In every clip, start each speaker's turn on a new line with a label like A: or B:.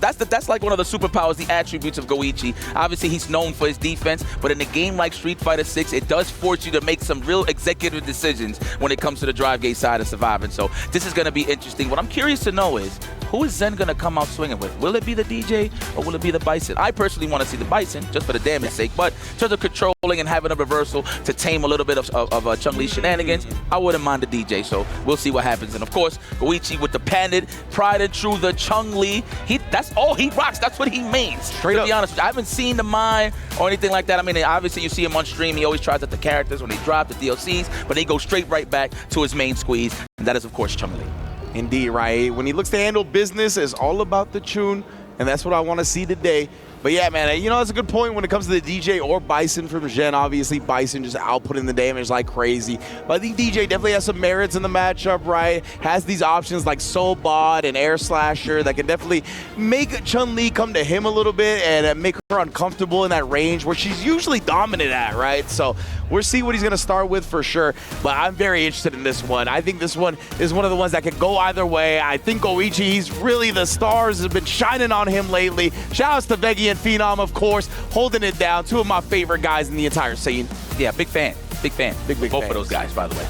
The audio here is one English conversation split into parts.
A: that's like one of the superpowers, the attributes of Gouichi. Obviously, he's known for his defense, but in a game like Street Fighter 6, it does force you to make some real executive decisions when it comes to the drive gate side of surviving. So this is going to be interesting. What I'm curious to know is, who is Zhen going to come out swinging with? Will it be the DJ or will it be the Bison? I personally want to see the Bison, just for the damage sake, but in terms of controlling and having a reversal to tame a little bit of Chun-Li's shenanigans, I wouldn't mind the DJ, so we'll see what happens. And of course, Gouichi with the padded, tried and true, the Chun-Li, that's all he rocks, that's what he means. Straight up. To be honest, I haven't seen the mine or anything like that. I mean, obviously you see him on stream, he always tries out the characters when they drop the DLCs, but he goes straight right back to his main squeeze, and that is of course Chun-Li.
B: Indeed, right? When he looks to handle business, it's all about the tune, and that's what I want to see today. But yeah, man, you know, that's a good point when it comes to the DJ or Bison from Zhen. Obviously, Bison just outputting the damage like crazy. But I think DJ definitely has some merits in the matchup, right? Has these options like Soul Bod and Air Slasher that can definitely make Chun-Li come to him a little bit and make her uncomfortable in that range where she's usually dominant at, right? So we'll see what he's going to start with for sure. But I'm very interested in this one. I think this one is one of the ones that can go either way. I think Gouichi, he's really, the stars have been shining on him lately. Shoutouts to Veggie and Phenom, of course, holding it down. Two of my favorite guys in the entire scene.
A: Yeah, big fan. Big fan. Big both
B: fan.
A: of those guys, by the way.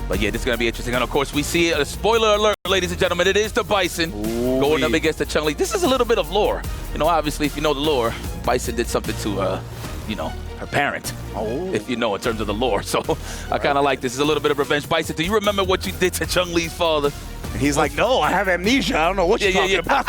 A: But yeah, this is going to be interesting. And of course, we see a spoiler alert, ladies and gentlemen. It is the Bison going up against the Chun-Li. This is a little bit of lore. You know, obviously, if you know the lore, Bison did something to, you know, her parent. If you know, in terms of the lore. So I kind of like this. It's a little bit of revenge. Bison, do you remember what you did to Chun-Li's father?
B: And he's like, no, I have amnesia. I don't know what you're talking about.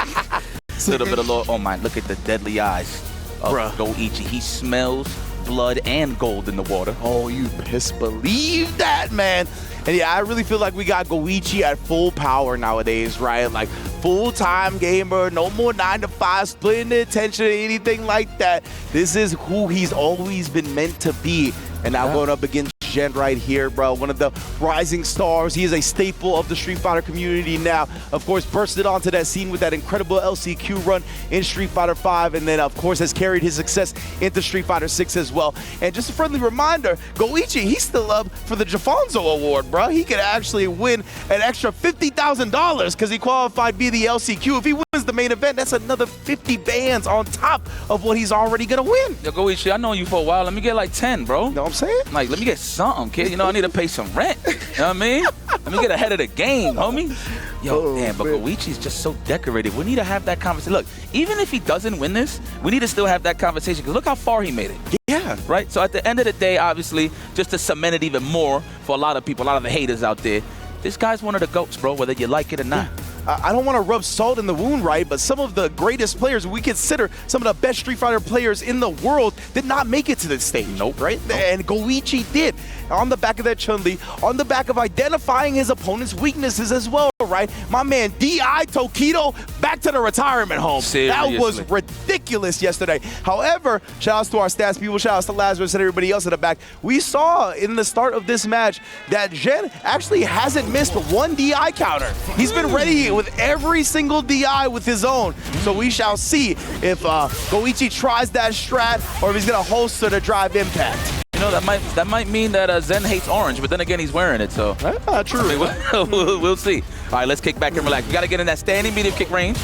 A: A little bit of lore. Oh my, look at the deadly eyes of Gouichi. He smells blood and gold in the water.
B: Oh, you best believe that, man. And yeah, I really feel like we got Gouichi at full power nowadays, right? Like full-time gamer, no more 9 to 5, splitting the attention, anything like that. This is who he's always been meant to be. And now going up against Zhen right here, bro. One of the rising stars. He is a staple of the Street Fighter community now. Of course, bursted onto that scene with that incredible LCQ run in Street Fighter 5, and then, of course, has carried his success into Street Fighter 6 as well. And just a friendly reminder, Gouichi, he's still up for the Jafonzo Award, bro. He could actually win an extra $50,000 because he qualified via the LCQ. If he wins the main event, that's another 50 bands on top of what he's already going to win.
A: Yo, Gouichi, I know you for a while. Let me get like 10, bro.
B: You know what I'm saying?
A: Like, let me get something, kid. You know, I need to pay some rent. You know what I mean? Let me get ahead of the game, homie. Yo, man, but Gouichi's just so decorated. We need to have that conversation. Look, even if he doesn't win this, we need to still have that conversation because look how far he made it.
B: Yeah.
A: Right? So at the end of the day, obviously, just to cement it even more for a lot of people, a lot of the haters out there, this guy's one of the GOATs, bro, whether you like it or not.
B: I don't want to rub salt in the wound, right? But some of the greatest players, we consider some of the best Street Fighter players in the world, did not make it to this stage.
A: Nope.
B: Right? Nope. And Gouichi did. On the back of that Chun-Li, on the back of identifying his opponent's weaknesses as well, right? My man, D.I. Tokido, back to the retirement home.
A: Seriously.
B: That was ridiculous yesterday. However, shout outs to our stats people, shout outs to Lazarus and everybody else in the back. We saw in the start of this match that Zhen actually hasn't missed one DI counter. He's been ready with every single DI with his own. So we shall see if Gouichi tries that strat or if he's going to holster to drive impact.
A: You know, that might mean that Zhen hates orange, but then again, he's wearing it, so.
B: True.
A: I mean, we'll see. All right, let's kick back and relax. We got to get in that standing medium kick range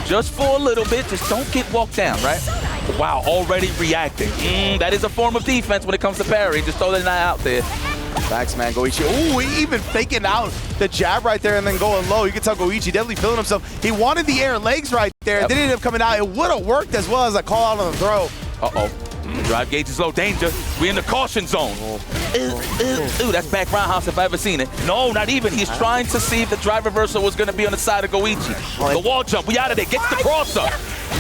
A: just for a little bit. Just don't get walked down, right? Wow, already reacting. That is a form of defense when it comes to parry. Just throw that out there.
B: Facts, man. Gouichi. Ooh, he even faking out the jab right there and then going low. You can tell Gouichi definitely feeling himself. He wanted the air legs right there. Yep. They ended up coming out. It would have worked as well as a call out on the throw.
A: Uh-oh. Drive gauge is low. Danger. We in the caution zone. Ooh, that's back roundhouse if I ever seen it. No, not even. He's trying to see if the drive reversal was going to be on the side of Gouichi. The wall jump. We out of there. Gets the cross up.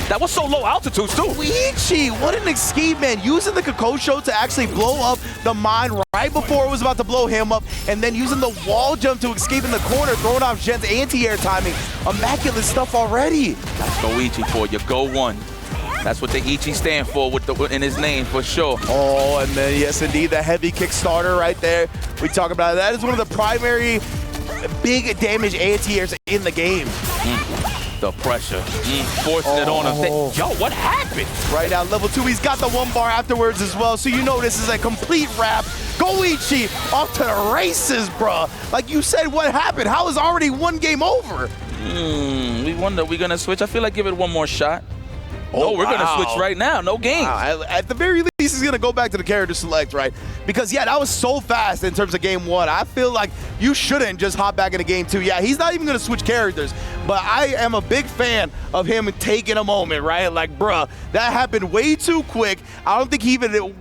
A: That was so low altitudes, too.
B: Gouichi, what an escape, man. Using the Kokosho to actually blow up the mine right before it was about to blow him up, and then using the wall jump to escape in the corner, throwing off Zhen's anti-air timing. Immaculate stuff already.
A: That's Gouichi for you. GO1. That's what the Ichi stand for in his name, for sure.
B: Oh, and then, yes, indeed, the heavy Kickstarter right there. We talk about it. That is one of the primary big damage anti-airs in the game.
A: The pressure. Forcing it on him. Yo, what happened?
B: Right now, level 2, he's got the one bar afterwards as well, so you know this is a complete wrap. Gouichi off to the races, bruh. Like you said, what happened? How is already one game over?
A: We wonder, we're going to switch? I feel like give it one more shot.
B: Oh,
A: no, we're going to switch right now. No game.
B: Wow. At the very least, he's going to go back to the character select, right? Because, yeah, that was so fast in terms of game 1. I feel like you shouldn't just hop back into game 2. Yeah, he's not even going to switch characters. But I am a big fan of him taking a moment, right? Like, bruh, that happened way too quick. I don't think he even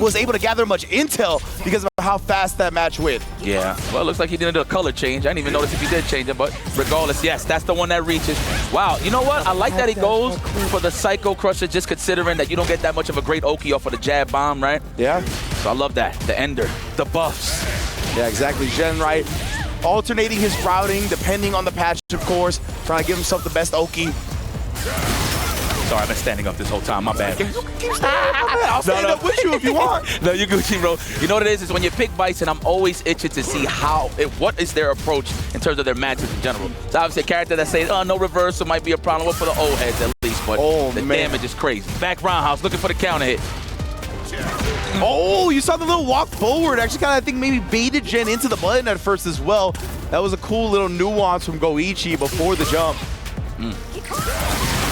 B: was able to gather much intel because of how fast that match went.
A: Yeah, well, it looks like he didn't do a color change. I didn't even notice if he did change it, but regardless, yes, that's the one that reaches. Wow, you know what? I like that he goes for the Psycho Crusher, just considering that you don't get that much of a great Oki off of the jab bomb, right?
B: Yeah.
A: So I love that. The ender, the buffs.
B: Yeah, exactly. Zhen, right? Alternating his routing, depending on the patch, of course, trying to give himself the best Oki.
A: Sorry, I've been standing up this whole time. My bad.
B: I'll stand up with you if you want.
A: No, you're Gouichi, bro. You know what it is when you pick Bison, I'm always itching to see what is their approach in terms of their matches in general. So obviously a character that says, oh, no reversal might be a problem. Well, for the old heads at least, but the damage is crazy. Back roundhouse, looking for the counter hit.
B: Oh, you saw the little walk forward. Actually kind of, I think, maybe baited Zhen into the button at first as well. That was a cool little nuance from Gouichi before the jump.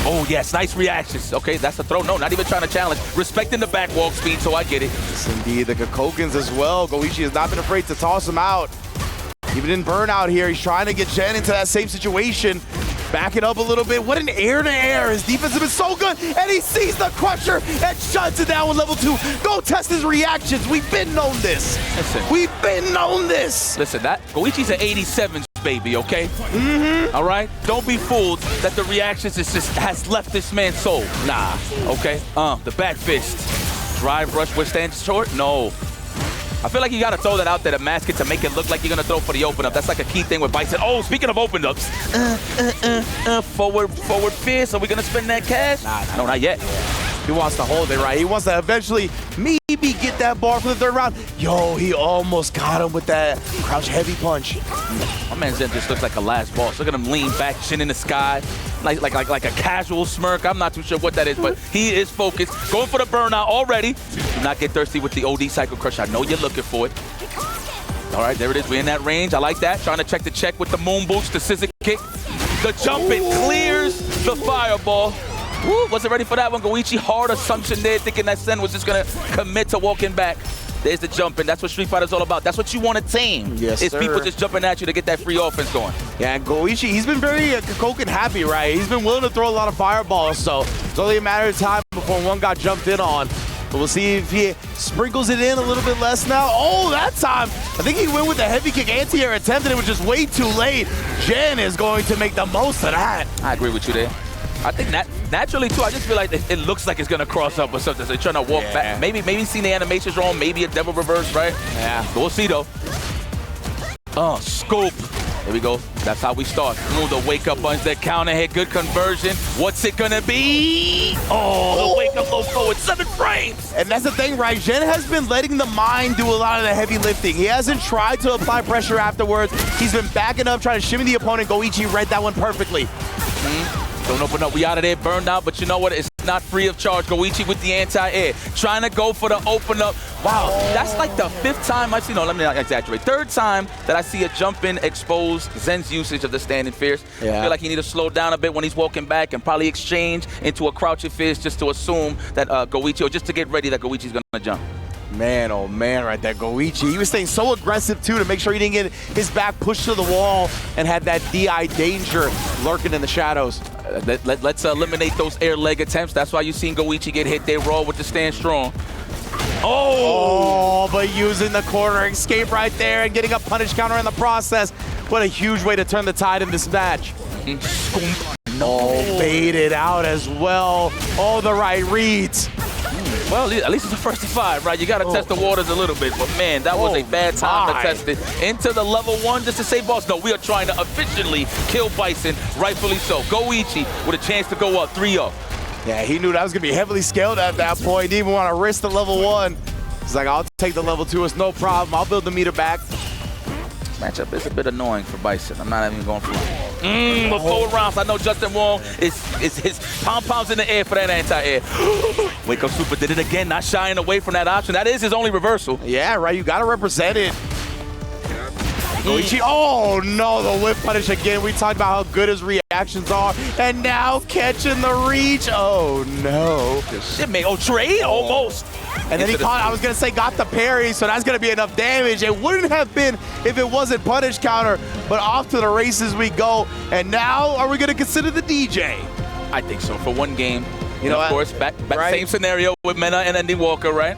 A: Oh, yes, nice reactions. Okay, that's a throw. No, not even trying to challenge. Respecting the back walk speed, so I get it.
B: Yes, indeed. The Kokokens as well. Gouichi has not been afraid to toss him out. Even in burnout here, he's trying to get Zhen into that same situation. Back it up a little bit. What an air-to-air. His defense has been so good, and he sees the Crusher and shuts it down with level 2. Go test his reactions. We've been known this.
A: Listen.
B: We've been known this.
A: Listen, that Gouichi's an 87s baby, okay? All right? Don't be fooled that the reactions has left this man's soul. Nah, okay? The back fist. Drive rush withstand short? No. I feel like you got to throw that out there to mask it, to make it look like you're going to throw for the open up. That's like a key thing with Bison. Oh, speaking of open ups. Forward fist. Are we going to spend that cash? Nah, no, not yet.
B: He wants to hold it, right? He wants to eventually maybe get that bar for the third round. Yo, he almost got him with that crouch heavy punch.
A: My man Zhen just looks like a last boss. Look at him lean back, chin in the sky, like a casual smirk. I'm not too sure what that is, but he is focused. Going for the burnout already. Do not get thirsty with the OD Psycho Crush. I know you're looking for it. All right, there it is. We're in that range. I like that. Trying to check the check with the moon boots, the scissor kick. The jump, it clears the fireball. Woo, wasn't ready for that one. Gouichi, hard assumption there, thinking that Zhen was just going to commit to walking back. There's the jumping. That's what Street Fighter's all about. That's what you want to tame.
B: Yes,
A: it's
B: sir.
A: People just jumping at you to get that free offense going.
B: Yeah, and Gouichi, he's been very Kokoken happy, right? He's been willing to throw a lot of fireballs, so it's only a matter of time before one got jumped in on. But we'll see if he sprinkles it in a little bit less now. Oh, that time, I think he went with the heavy kick anti-air attempt, and it was just way too late. Zhen is going to make the most of that.
A: I agree with you there. I think naturally, too, I just feel like it looks like it's going to cross up or something. So they're trying to walk back. Maybe seeing the animations wrong. Maybe a devil reverse, right?
B: Yeah.
A: We'll see, though. Scoop. There we go. That's how we start. Move the wake-up punch, that counter hit. Good conversion. What's it going to be? Oh, the wake-up low forward. 7 frames.
B: And that's the thing, right? Zhen has been letting the mind do a lot of the heavy lifting. He hasn't tried to apply pressure afterwards. He's been backing up, trying to shimmy the opponent. Gouichi read that one perfectly.
A: Don't open up. We out of there, burned out. But you know what? It's not free of charge. Gouichi with the anti-air. Trying to go for the open up. Wow, that's like the 5th time I've seen, no, let me not exaggerate. 3rd time that I see a jump in expose Zhen's usage of the standing fierce.
B: Yeah.
A: I feel like he need to slow down a bit when he's walking back and probably exchange into a crouching fist just to assume that Gouichi, or just to get ready that Gouichi's going to jump.
B: Man, oh man, right there, Gouichi. He was staying so aggressive, too, to make sure he didn't get his back pushed to the wall and had that DI danger lurking in the shadows.
A: Let's eliminate those air leg attempts. That's why you've seen Gouichi get hit there raw with the stand strong.
B: Oh, but using the corner escape right there and getting a punish counter in the process. What a huge way to turn the tide in this match. Oh, baited out as well. Oh, the right reads.
A: Well, at least it's the first to 5, right? You got to test the waters a little bit. But, man, that was a bad time to test it. Into the level 1 just to save boss. No, we are trying to efficiently kill Bison, rightfully so. Gouichi with a chance to go up 3-0.
B: Yeah, he knew that was going to be heavily scaled at that point. He didn't even want to risk the level 1. He's like, I'll take the level 2. It's no problem. I'll build the meter back.
A: Matchup is a bit annoying for Bison. I'm not even going for it. But forward rounds. I know Justin Wong is his pom-poms in the air for that anti-air. Wake up Super did it again, not shying away from that option. That is his only reversal.
B: Yeah, right. You got to represent it. Gouichi, oh no, the whip punish again. We talked about how good his reactions are, and now catching the reach. Oh no.
A: It may trade almost.
B: And then he caught, I was gonna say got the parry, so that's gonna be enough damage. It wouldn't have been if it wasn't punish counter, but off to the races we go. And now, are we gonna consider the DJ?
A: I think so, for one game.
B: You know,
A: of course, back right? Same scenario with Mena and Andy Walker, right?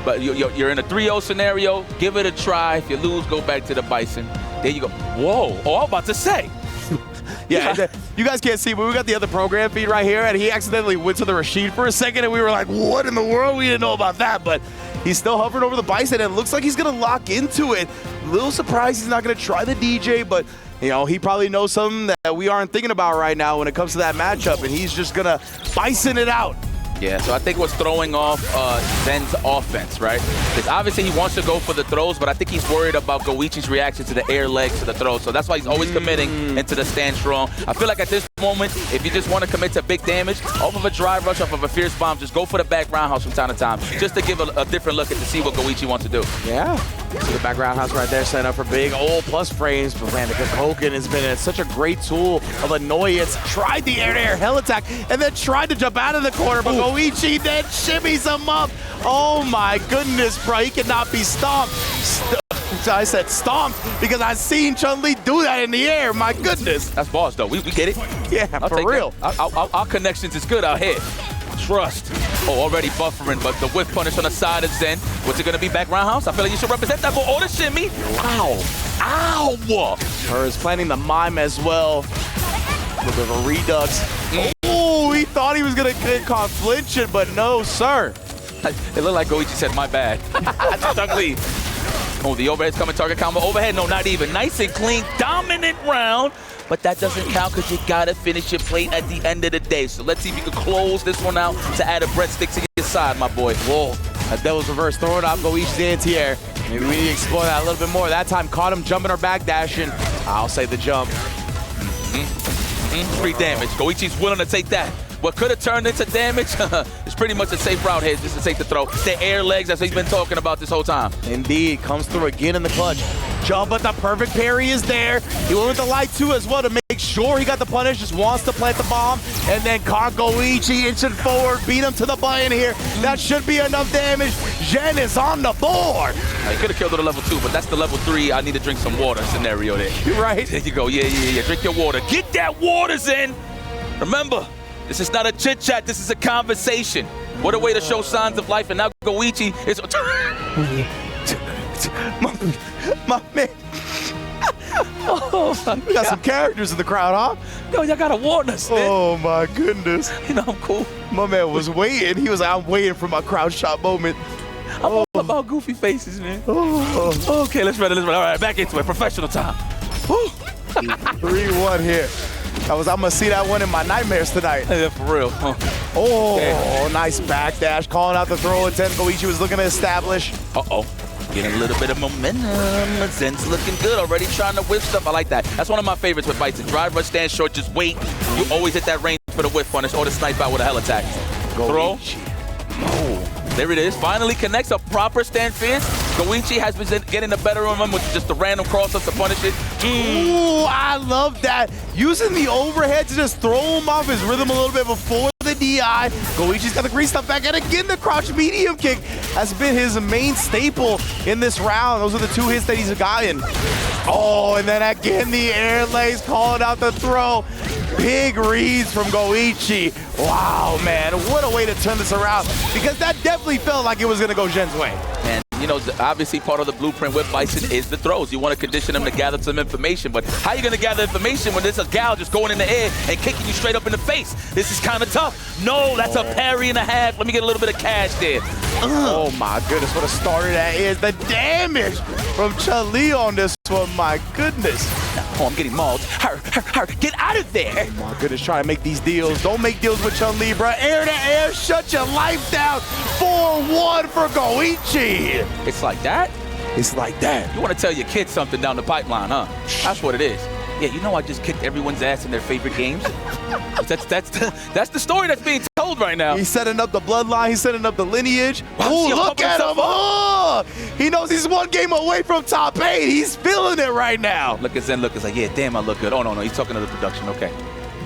A: But you're in a 3-0 scenario. Give it a try. If you lose, go back to the Bison. There you go. Whoa. Oh, I'm about to say.
B: Yeah, you guys can't see, but we got the other program feed right here, and he accidentally went to the Rashid for a second, and we were like, what in the world? We didn't know about that, but he's still hovering over the Bison, and it looks like he's going to lock into it. A little surprised he's not going to try the DJ, but you know, he probably knows something that we aren't thinking about right now when it comes to that matchup, and he's just going to Bison it out.
A: Yeah, so I think what's throwing off Zhen's offense, right? Because obviously he wants to go for the throws, but I think he's worried about Gouichi's reaction to the air legs to the throws. So that's why he's always committing into the stand strong. I feel like at this moment, if you just want to commit to big damage, off of a drive rush, off of a fierce bomb, just go for the back roundhouse from time to time, just to give a different look and to see what Gouichi wants to do.
B: Yeah. See the back roundhouse right there, set up for big old plus frames. But man, because Hogan has been such a great tool of annoyance. Tried the air-to-air hell attack and then tried to jump out of the corner, but Gouichi then shimmies him up. Oh my goodness, bro. He cannot be stomped. I said stomped because I've seen Chun-Li do that in the air. My goodness.
A: That's boss, though. We get it.
B: Yeah, for real.
A: Our connections is good out here. Trust. Oh, already buffering, but the whip punish on the side of Zhen. What's it going to be, back roundhouse? I feel like you should represent that. Oh, the shimmy. Ow. Ow.
B: Her is planning the mime as well. A little bit of a redux. Oh, he thought he was going to get caught flinching, but no, sir.
A: It looked like Gouichi said, my bad. Stuck lead. Oh, the overhead's coming, target combo. Overhead, no, not even. Nice and clean, dominant round. But that doesn't count because you got to finish your plate at the end of the day. So let's see if you can close this one out to add a breadstick to your side, my boy.
B: Whoa, that devil's reverse, throwing out Gouichi's anti-air. Maybe we need to explore that a little bit more. That time caught him jumping or back dashing. I'll say the jump.
A: Free damage. Gouichi's willing to take that. What could have turned into damage is pretty much a safe route here, just to take the throw. The air legs, that's what he's been talking about this whole time.
B: Indeed, comes through again in the clutch. Jump, but the perfect parry is there. He went with the light too as well to make sure he got the punish, just wants to plant the bomb, and then caught Gouichi inching forward, beat him to the button here. That should be enough damage. Zhen is on the board.
A: He could have killed it at level 2, but that's the level 3, I need to drink some water scenario there.
B: Right.
A: There you go, yeah. Drink your water. Get that water, Zhen. Remember, this is not a chit-chat, this is a conversation. What a way to show signs of life, and now Gouichi is...
B: my man.
A: Oh,
B: we got some characters in the crowd, huh?
A: Yo, y'all gotta warn us, man.
B: Oh my goodness.
A: You know, I'm cool.
B: My man was waiting. He was like, I'm waiting for my crowd shot moment.
A: I'm all about goofy faces, man. Okay, let's run it. All right, back into it. Professional time.
B: 3-1 here. I'm gonna see that one in my nightmares tonight.
A: Yeah, for real.
B: Oh, okay. Nice backdash, calling out the throw attempt. Gouichi was looking to establish.
A: Getting a little bit of momentum. Zhen's looking good, already trying to whip stuff. I like that. That's one of my favorites with fights. Drive, rush, stand short, just wait. You always hit that range for the whip punish or the snipe out with a hell attack. Throw. Oh, there it is. Finally connects a proper stand fierce. Gouichi has been getting the better of him with just the random cross-ups to punish it.
B: Ooh, I love that. Using the overhead to just throw him off his rhythm a little bit before the DI. Gouichi's got the grease stuff back, and again the crouch medium kick has been his main staple in this round. Those are the 2 hits that he's gotten. Oh, and then again the air legs calling out the throw. Big reads from Gouichi. Wow, man, what a way to turn this around, because that definitely felt like it was gonna go Zhen's way.
A: And you know, obviously part of the blueprint with Bison is the throws. You want to condition them to gather some information, but how are you going to gather information when there's a gal just going in the air and kicking you straight up in the face? This is kind of tough. No, that's a parry and a half. Let me get a little bit of cash there.
B: Oh my goodness, what a starter that is. The damage from Chun-Li on this one, my goodness.
A: Oh, I'm getting mauled. Get out of there.
B: Oh my goodness, trying to make these deals. Don't make deals with Chun-Li, bro. Air to air, shut your life down. 4-1 for Gouichi.
A: It's like that?
B: It's like that.
A: You want to tell your kids something down the pipeline, huh? That's what it is. Yeah, you know I just kicked everyone's ass in their favorite games. That's the story that's being told. cold right now.
B: He's setting up the bloodline. He's setting up the lineage.
A: Wow,
B: Oh,
A: see him
B: look
A: pumping
B: at him.
A: himself up.
B: Oh, he knows he's one game away from top 8. He's feeling it right now.
A: Look at Zhen. Look, it's like, yeah, damn, I look good. Oh, no, he's talking to the production. Okay.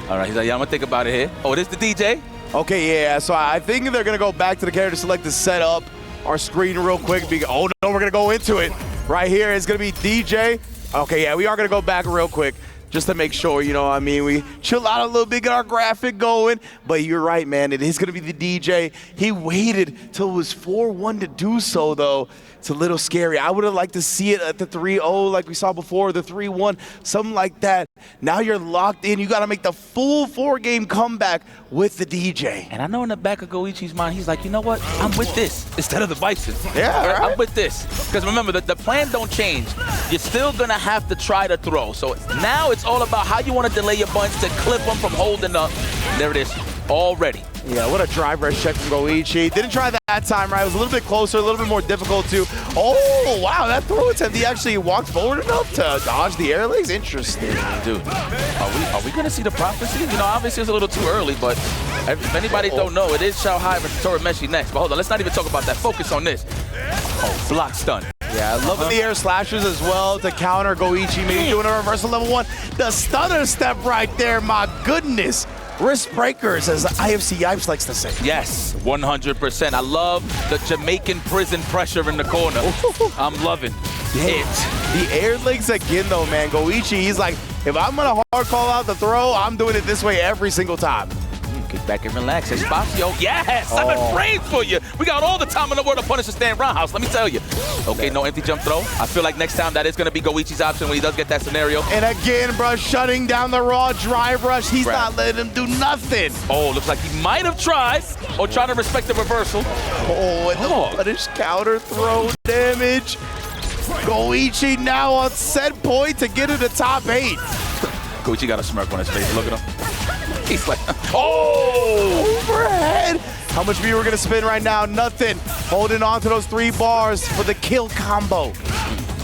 A: All right, he's like, yeah, I'm going to think about it here. Oh, it is the DJ?
B: Okay, yeah, so I think they're going to go back to the character select to set up our screen real quick. Oh, no, we're going to go into it. Right here, it's going to be DJ. Okay, yeah, we are going to go back real quick just to make sure, you know what I mean? We chill out a little bit, get our graphic going. But you're right, man. It is going to be the DJ. He waited till it was 4-1 to do so, though. It's a little scary. I would have liked to see it at the 3-0 like we saw before, the 3-1, something like that. Now you're locked in. You got to make the full 4-game comeback with the DJ.
A: And I know in the back of Gouichi's mind, he's like, you know what? I'm with this instead of the Bison.
B: Yeah, right?
A: I'm with this. Because remember, the plan don't change. You're still going to have to try to throw. So now it's all about how you want to delay your bunch to clip them from holding up. There it is, already.
B: Yeah, what a drive rush check from Gouichi. Didn't try that time, right? It was a little bit closer, a little bit more difficult to. Oh, wow, that throw attempt. He actually walked forward enough to dodge the air legs. Interesting.
A: Dude, are we going to see the prophecy? You know, obviously it's a little too early, but if anybody don't know, it is Xiaohai versus Torimeshi next. But hold on, let's not even talk about that. Focus on this. Oh, block stun.
B: Yeah, loving the air slashers as well to counter Gouichi. Maybe doing a reversal level 1. The stunner step right there, my goodness. Wrist breakers, as IFC Yipes likes to say.
A: Yes, 100%. I love the Jamaican prison pressure in the corner. I'm loving it.
B: The air legs again, though, man. Gouichi, he's like, if I'm going to hard call out the throw, I'm doing it this way every single time.
A: Kick back and relax. Espacio, yes! I've been praying for you. We got all the time in the world to punish the stand roundhouse, let me tell you. Okay, no empty jump throw. I feel like next time that is going to be Gouichi's option when he does get that scenario.
B: And again, bro, shutting down the raw drive rush. He's not letting him do nothing.
A: Oh, looks like he might have tried or trying to respect the reversal.
B: Oh, and the punish counter throw damage. Gouichi now on set point to get into top 8.
A: Gouichi got a smirk on his face. Look at him. He's like, oh!
B: Overhead! How much we were gonna spin right now? Nothing. Holding on to those 3 bars for the kill combo.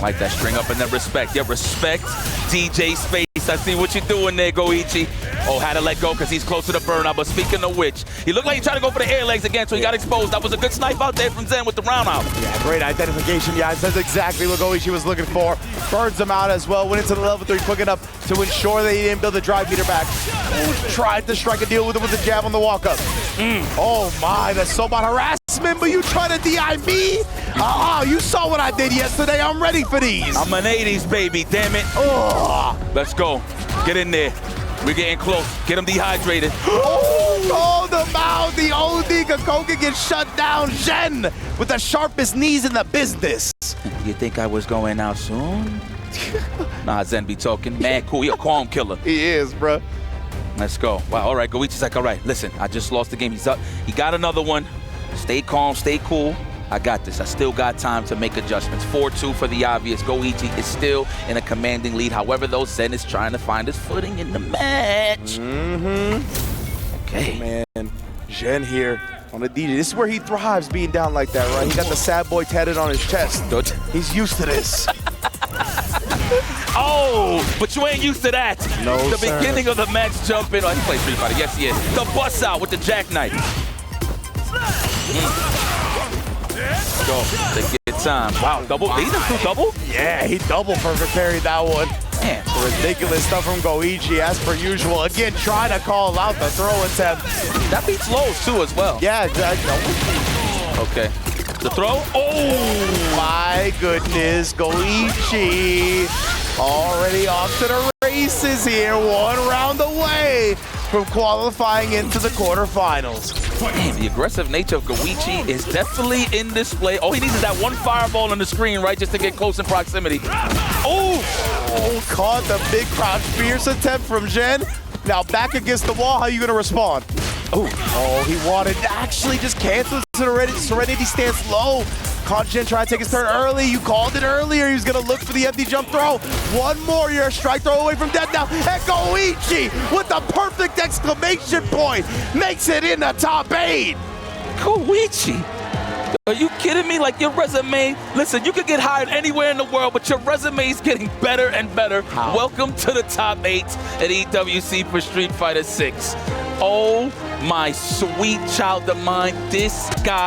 A: Like that string up and then respect. Yeah, respect DJ space. I see what you're doing there, Gouichi. Oh, had to let go because he's close to the burnout. But speaking of which, he looked like he tried to go for the air legs again, so he got exposed. That was a good snipe out there from Zhen with the roundhouse.
B: Yeah, great identification, guys. That's exactly what Gouichi was looking for. Burns him out as well. Went into the level 3 quick enough to ensure that he didn't build the drive meter back. Tried to strike a deal with him with a jab on the walk-up. Oh my, that's so bad harassment, but you try to DI me? You saw what I did yesterday. I'm ready for these.
A: I'm an 80s baby, damn it. Let's go. Get in there. We're getting close. Get him dehydrated.
B: Oh, the mouth. The OD Kakoka gets shut down. Zhen with the sharpest knees in the business.
A: You think I was going out soon? Nah, Zhen be talking. Man, cool. He a calm killer.
B: He is, bro.
A: Let's go. Wow, all right. Gouichi's like, all right, listen, I just lost the game. He's up. He got another one. Stay calm, stay cool. I got this. I still got time to make adjustments. 4-2 for the obvious. Gouichi is still in a commanding lead. However, though, Zhen is trying to find his footing in the match. Okay.
B: Man, Zhen here on the DJ. This is where he thrives, being down like that, right? He got the sad boy tatted on his chest. He's used to this.
A: Oh, but you ain't used to that.
B: No,
A: the
B: sir.
A: beginning of the match jump in. Oh, he plays Street Fighter. Yes, he is. The bust out with the jackknife. Go. They get time. Wow, double. He just threw double?
B: Yeah, he double perfect parried that one.
A: Man.
B: Ridiculous stuff from Gouichi, as per usual. Again, trying to call out the throw attempt.
A: That beats lows, too, as well.
B: Yeah, exactly.
A: Okay. The throw? Oh!
B: My goodness, Gouichi already off to the races here. 1 round away from qualifying into the quarterfinals.
A: Man, the aggressive nature of Gouichi is definitely in display. All he needs is that one fireball on the screen, right, just to get close in proximity.
B: Oh, caught the big crouch fierce attempt from Zhen. Now back against the wall, how are you gonna respond? Oh, he wanted to actually just cancel Serenity stance low. Caught Zhen trying to take his turn early. You called it earlier. He was going to look for the empty jump throw. One more, you're a strike throw away from death now. And Gouichi with the perfect exclamation point makes it in the top 8.
A: Gouichi? Are you kidding me? Like, your resume, listen, you could get hired anywhere in the world, but your resume is getting better and better. Welcome to the top 8 at EWC for Street Fighter 6. Oh my sweet child of mine. This guy.